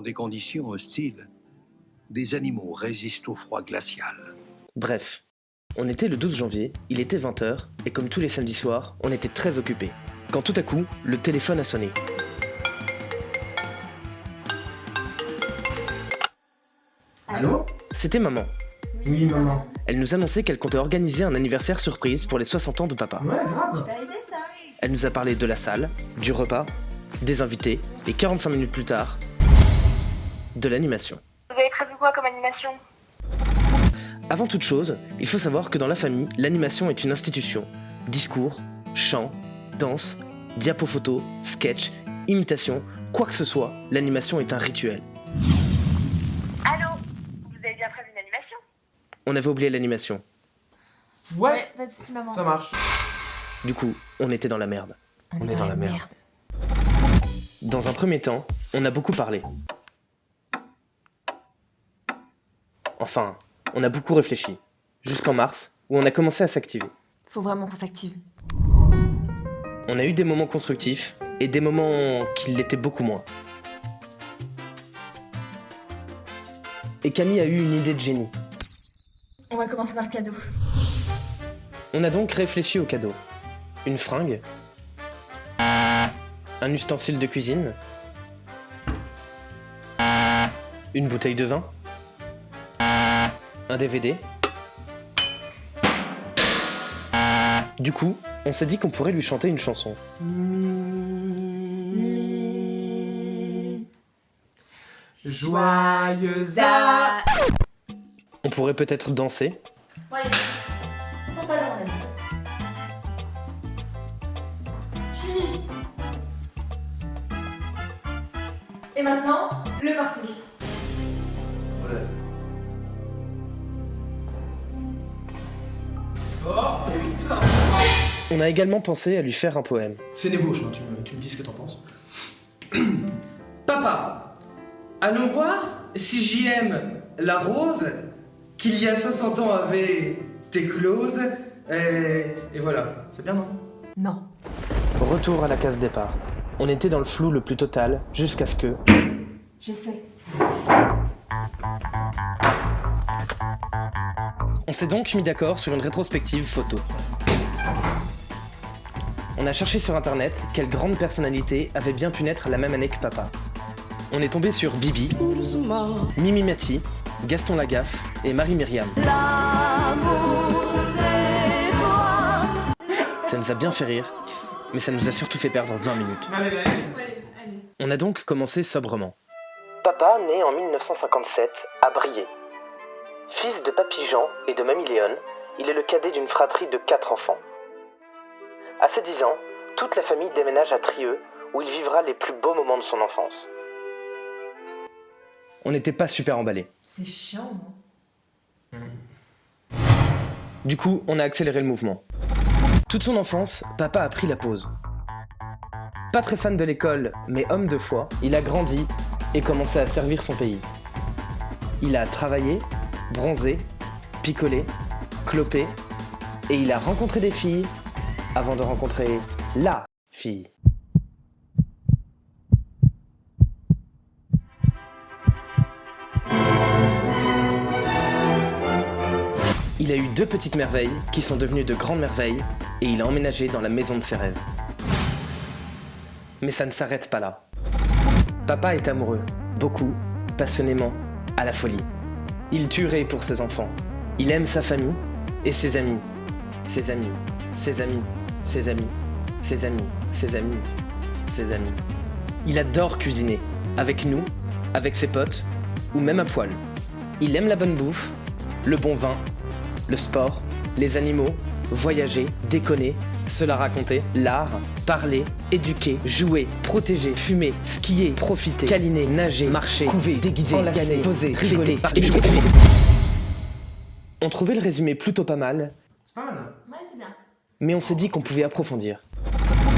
Dans des conditions hostiles, des animaux résistent au froid glacial. Bref, on était le 12 janvier, il était 20h, et comme tous les samedis soirs, on était très occupés. Quand tout à coup, le téléphone a sonné. Allô? C'était maman. Oui, maman. Elle nous annonçait qu'elle comptait organiser un anniversaire surprise pour les 60 ans de papa. Ouais, grave. Super idée ça. Elle nous a parlé de la salle, du repas, des invités, et 45 minutes plus tard, de l'animation. Vous avez prévu quoi comme animation? Avant toute chose, il faut savoir que dans la famille, l'animation est une institution. Discours, chant, danse, diapophoto, sketch, imitation, quoi que ce soit, l'animation est un rituel. Allô? Vous avez bien prévu une animation? On avait oublié l'animation. Ouais, pas de soucis maman. ça marche. Du coup, on était dans la merde. On est dans la merde. Dans un premier temps, on a beaucoup parlé. Enfin, on a beaucoup réfléchi. Jusqu'en mars, où on a commencé à s'activer. Faut vraiment qu'on s'active. On a eu des moments constructifs et des moments qui l'étaient beaucoup moins. Et Camille a eu une idée de génie. On va commencer par le cadeau. On a donc réfléchi au cadeau. Une fringue, un ustensile de cuisine, une bouteille de vin, un DVD. Du coup, on s'est dit qu'on pourrait lui chanter une chanson. Joyeux à... On pourrait peut-être danser. Ouais, pantalon on a dit. Chimie. Et maintenant, le party. Oh, putain. On a également pensé à lui faire un poème. C'est débauche, hein, tu me dis ce que t'en penses. Papa, allons voir si j'aime la rose qu'il y a 60 ans avait éclose. Et voilà, c'est bien, non? Non. Retour à la case départ. On était dans le flou le plus total jusqu'à ce que... Je sais. On s'est donc mis d'accord sur une rétrospective photo. On a cherché sur internet quelle grande personnalité avait bien pu naître la même année que papa. On est tombé sur Bibi, Mimi Mati, Gaston Lagaffe et Marie-Myriam. Ça nous a bien fait rire, mais ça nous a surtout fait perdre 20 minutes. Allez. On a donc commencé sobrement. Papa, né en 1957, à Briey. Fils de Papy Jean et de Mamie Léone, il est le cadet d'une fratrie de 4 enfants. À ses 10 ans, toute la famille déménage à Trieux, où il vivra les plus beaux moments de son enfance. On n'était pas super emballés. C'est chiant, non? Du coup, on a accéléré le mouvement. Toute son enfance, papa a pris la pause. Pas très fan de l'école, mais homme de foi, il a grandi et commencé à servir son pays. Il a travaillé, bronzé, picolé, clopé, et il a rencontré des filles avant de rencontrer LA fille. Il a eu 2 petites merveilles qui sont devenues de grandes merveilles et il a emménagé dans la maison de ses rêves. Mais ça ne s'arrête pas là. Papa est amoureux, beaucoup, passionnément, à la folie. Il tuerait pour ses enfants. Il aime sa famille et ses amis. Ses amis, ses amis, ses amis, ses amis, ses amis, ses amis. Il adore cuisiner, avec nous, avec ses potes, ou même à poil. Il aime la bonne bouffe, le bon vin, le sport, les animaux, voyager, déconner, se la raconter, l'art, parler, éduquer, jouer, protéger, fumer, skier, profiter, câliner, nager, marcher, couver, déguiser, enlacer, poser, rigoler, éduquer. On trouvait le résumé plutôt pas mal, C'est pas mal. Ouais, c'est bien. mais on s'est dit qu'on pouvait approfondir.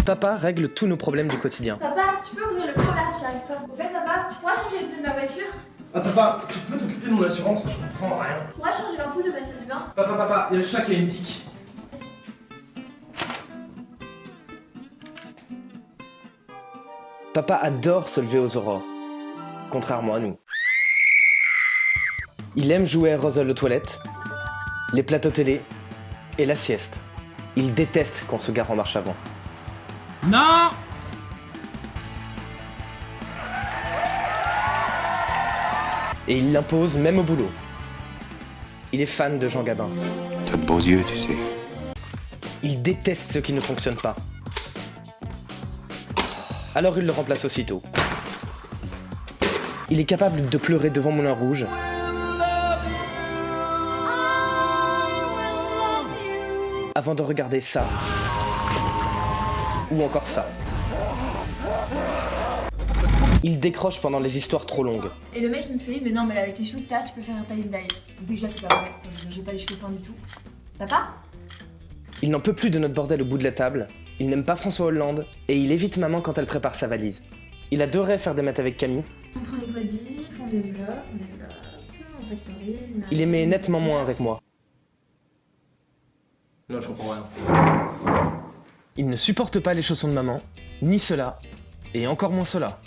Papa règle tous nos problèmes du quotidien. Papa, tu peux ouvrir le pot là? J'y arrive pas. Au fait, papa, tu pourras changer les pneus de ma voiture? Ah papa, tu peux t'occuper de mon assurance, je comprends rien. Tu pourras changer l'ampoule de ma salle de bain? Papa, il y a le chat qui a une tique. Papa adore se lever aux aurores. contrairement à nous. Il aime jouer à Ruzzle aux toilettes, les plateaux télé et la sieste. Il déteste qu'on se gare en marche avant. Non! Et il l'impose même au boulot. Il est fan de Jean Gabin. T'as de beaux yeux, tu sais. Il déteste ce qui ne fonctionne pas. Alors il le remplace aussitôt. Il est capable de pleurer devant Moulin Rouge. Avant de regarder ça. Ou encore ça. Il décroche pendant les histoires trop longues. Et le mec il me fait mais non mais avec les cheveux que t'as tu peux faire un tie dye. Déjà c'est pas vrai, j'ai pas les cheveux fins du tout. Papa? Il n'en peut plus de notre bordel au bout de la table. Il n'aime pas François Hollande. Et il évite maman quand elle prépare sa valise. Il adorait faire des maths avec Camille. On prend les bodies, on développe, on factorise... Il aimait nettement moins avec moi. Non, je comprends rien. Il ne supporte pas les chaussons de maman, ni cela, et encore moins cela.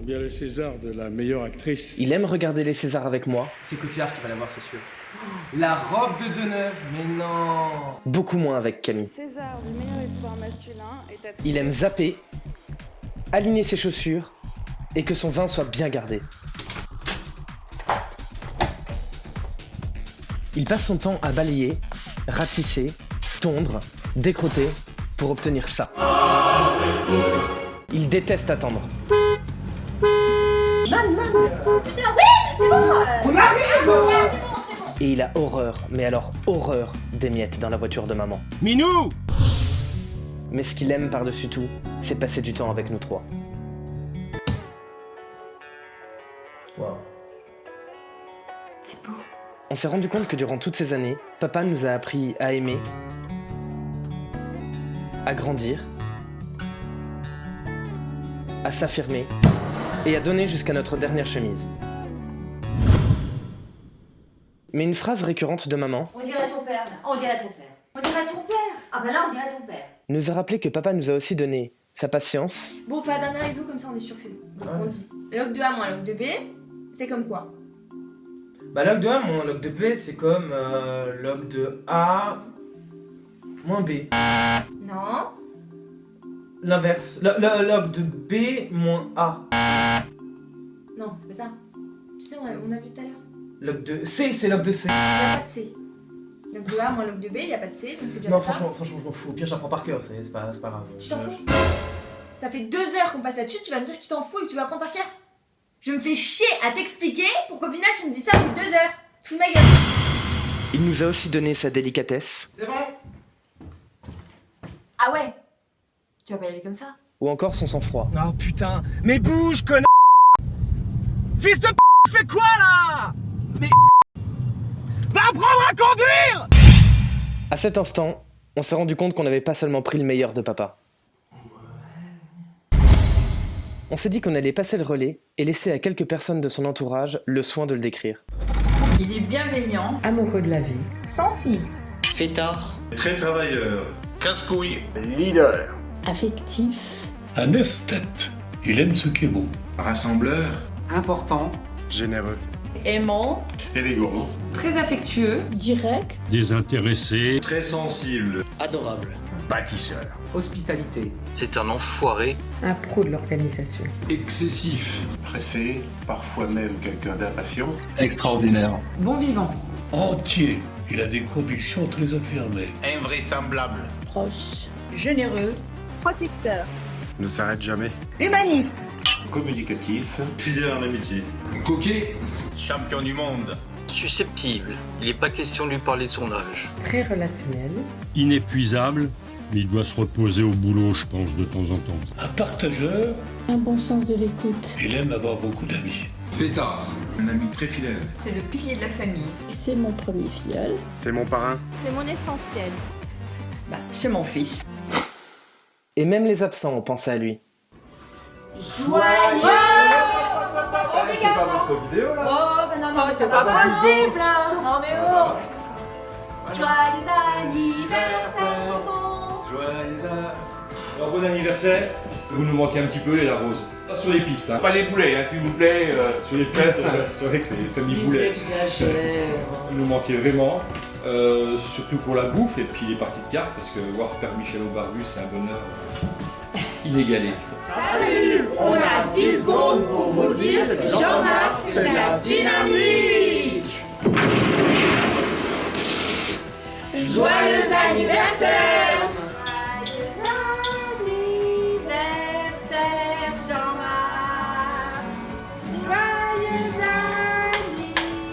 Bien le César de la meilleure actrice. Il aime regarder les Césars avec moi. C'est Cotillard qui va l'avoir, c'est sûr. La robe de Deneuve, mais non. Beaucoup moins avec Camille. César du meilleur espoir masculin est attribué. Il aime zapper, aligner ses chaussures, et que son vin soit bien gardé. Il passe son temps à balayer, ratisser, tondre, décrotter, pour obtenir ça. Il déteste attendre. Et il a horreur, mais alors horreur, des miettes dans la voiture de maman. Minou! Mais ce qu'il aime par-dessus tout, c'est passer du temps avec nous trois. Wow. C'est beau. On s'est rendu compte que durant toutes ces années, papa nous a appris à aimer, à grandir, à s'affirmer et à donner jusqu'à notre dernière chemise. Mais une phrase récurrente de maman On dirait ton père, là. On dirait ton père. On dirait ton père. Ah bah là, on dirait ton père. nous a rappelé que papa nous a aussi donné sa patience, Bon, on fait la dernière ISO comme ça on est sûr que c'est bon. Donc on dit log de A moins log de B, c'est comme quoi? Bah log de A moins log de B, c'est comme log de A moins B. Non. L'inverse. Log de B moins A. Non, c'est pas ça. Tu sais, on a vu tout à l'heure. Log de C, c'est log de C. Il n'y a pas de C. Log de A moins log de B, il n'y a pas de C, donc c'est déjà Non, pas ça. franchement, je m'en fous. Au pire, j'apprends par cœur, c'est pas grave. Tu t'en fous? Ça fait 2 heures qu'on passe là-dessus, tu vas me dire que tu t'en fous et que tu vas apprendre par cœur? Je me fais chier à t'expliquer pour qu'au final tu me dis ça au bout de 2 heures. Fous de ma gueule. il nous a aussi donné sa délicatesse, C'est bon? Ah ouais? Tu vas pas y aller comme ça? ou encore son sang-froid. Ah putain, mais bouge, connard! Fils de p***, fais quoi là? Mais va apprendre à conduire! À cet instant, on s'est rendu compte qu'on n'avait pas seulement pris le meilleur de papa. On s'est dit qu'on allait passer le relais et laisser à quelques personnes de son entourage le soin de le décrire. Il est bienveillant. Amoureux de la vie. Sensible. Fêtard, Très travailleur. Casse-couille. Leader. Affectif. Un esthète. Il aime ce qui est beau. Rassembleur. Important. Généreux. Aimant. Élégant. Très affectueux. Direct. Désintéressé. Très sensible. Adorable. Bâtisseur. Hospitalité. C'est un enfoiré. Un pro de l'organisation. Excessif. Pressé. Parfois même quelqu'un d'impatient. Extraordinaire. Bon vivant. Entier. Il a des convictions très affirmées. Invraisemblable. Proche. Généreux. Protecteur. Ne s'arrête jamais. Humaniste. Communicatif. Fidèle en amitié. Coquet. Champion du monde. Susceptible. Il n'est pas question de lui parler de son âge. Très relationnel. Inépuisable. Il doit se reposer au boulot, je pense, de temps en temps. Un partageur. Un bon sens de l'écoute. Il aime avoir beaucoup d'amis. Fêtard. Un ami très fidèle. C'est le pilier de la famille. C'est mon premier filleul. C'est mon parrain. C'est mon essentiel. Bah, c'est mon fils. et même les absents ont pensé à lui. Joyeux. C'est pas votre vidéo là? Oh, ben non, c'est pas possible. Non mais oh. Joyeux anniversaire, tonton. Joyeux anniversaire. Alors bon anniversaire. Vous nous manquez un petit peu les Larose. Pas sur les pistes, hein. Pas les boulets, hein, s'il vous plaît. Sur les pistes, c'est vrai que c'est une famille boulet. Vous nous manquez vraiment, surtout pour la bouffe et puis les parties de cartes, parce que voir Père Michel au barbu, c'est un bonheur inégalé. Salut, on a 10 secondes pour vous dire que Jean-Marc, c'est la dynamique. Joyeux anniversaire! Joyeux anniversaire, Jean-Marc. Joyeux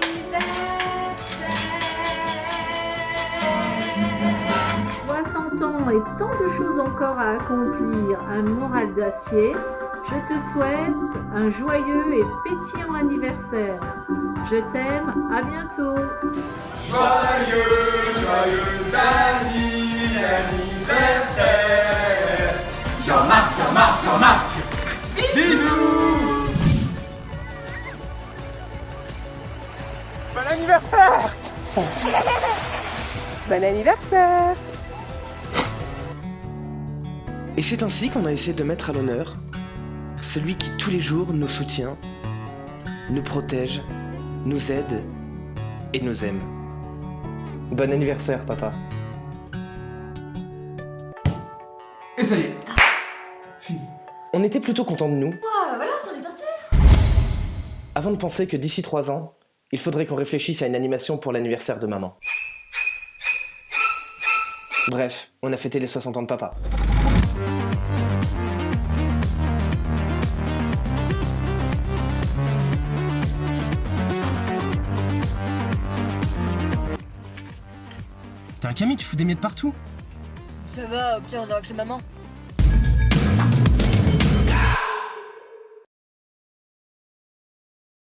anniversaire. 60 ans et tant de choses encore à accomplir, un moral d'acier. Je te souhaite un joyeux et pétillant anniversaire. Je t'aime, à bientôt. Joyeux anniversaire. Jean-Marc. Bisous. Bon anniversaire. Bon anniversaire. Et c'est ainsi qu'on a essayé de mettre à l'honneur celui qui tous les jours nous soutient, nous protège, nous aide et nous aime. Bon anniversaire, papa. Et ça y est. Fini. On était plutôt contents de nous, Ah, voilà, ça va sortir. avant de penser que d'ici 3 ans, il faudrait qu'on réfléchisse à une animation pour l'anniversaire de maman. Bref, on a fêté les 60 ans de papa. T'es un Camille, tu fous des miettes partout. Ça va, au pire, on dira que c'est maman.